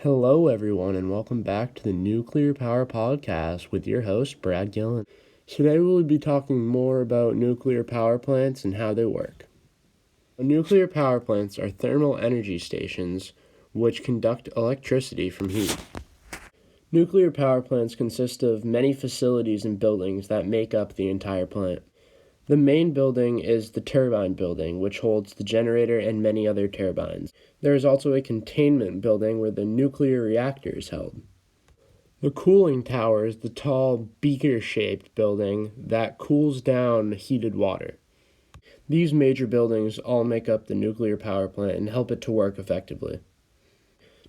Hello, everyone, and welcome back to the Nuclear Power Podcast with your host, Brad Gillen. Today, we'll be talking more about nuclear power plants and how they work. Nuclear power plants are thermal energy stations which conduct electricity from heat. Nuclear power plants consist of many facilities and buildings that make up the entire plant. The main building is the turbine building, which holds the generator and many other turbines. There is also a containment building where the nuclear reactor is held. The cooling tower is the tall, beaker-shaped building that cools down heated water. These major buildings all make up the nuclear power plant and help it to work effectively.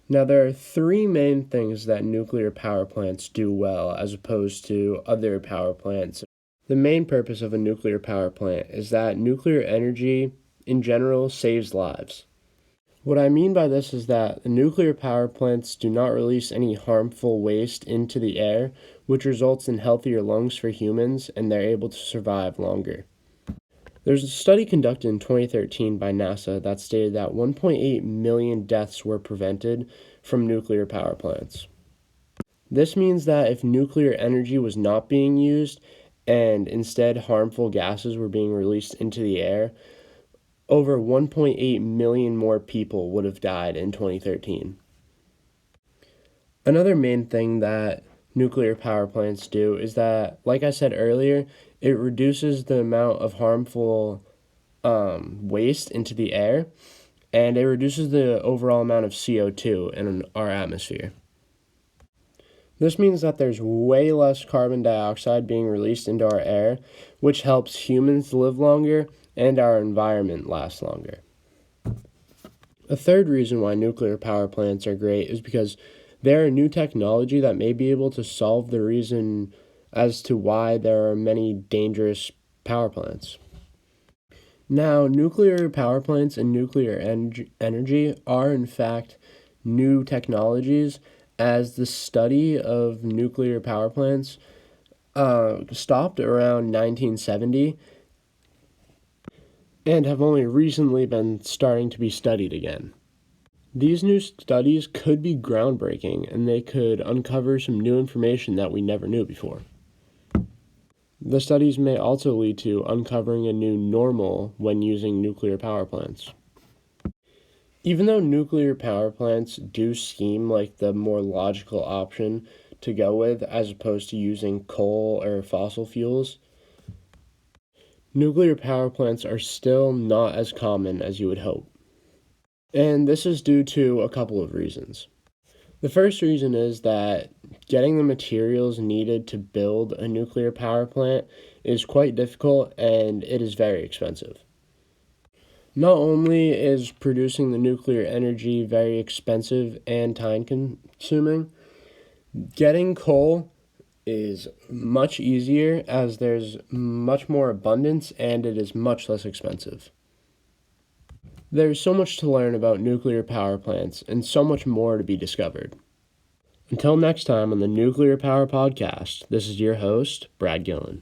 Now, there are three main things that nuclear power plants do well as opposed to other power plants. The main purpose of a nuclear power plant is that nuclear energy, in general, saves lives. What I mean by this is that the nuclear power plants do not release any harmful waste into the air, which results in healthier lungs for humans, and they're able to survive longer. There's a study conducted in 2013 by NASA that stated that 1.8 million deaths were prevented from nuclear power plants. This means that if nuclear energy was not being used, and instead harmful gases were being released into the air, over 1.8 million more people would have died in 2013. Another main thing that nuclear power plants do is that, like I said earlier, it reduces the amount of harmful waste into the air, and it reduces the overall amount of CO2 in our atmosphere. This means that there's way less carbon dioxide being released into our air, which helps humans live longer and our environment last longer. A third reason why nuclear power plants are great is because they're a new technology that may be able to solve the reason as to why there are many dangerous power plants. Now, nuclear power plants and nuclear energy are in fact new technologies, as the study of nuclear power plants stopped around 1970 and have only recently been starting to be studied again. These new studies could be groundbreaking, and they could uncover some new information that we never knew before. The studies may also lead to uncovering a new normal when using nuclear power plants. Even though nuclear power plants do seem like the more logical option to go with as opposed to using coal or fossil fuels, nuclear power plants are still not as common as you would hope. And this is due to a couple of reasons. The first reason is that getting the materials needed to build a nuclear power plant is quite difficult, and it is very expensive. Not only is producing the nuclear energy very expensive and time-consuming, getting coal is much easier as there's much more abundance and it is much less expensive. There's so much to learn about nuclear power plants and so much more to be discovered. Until next time on the Nuclear Power Podcast, this is your host, Brad Gillen.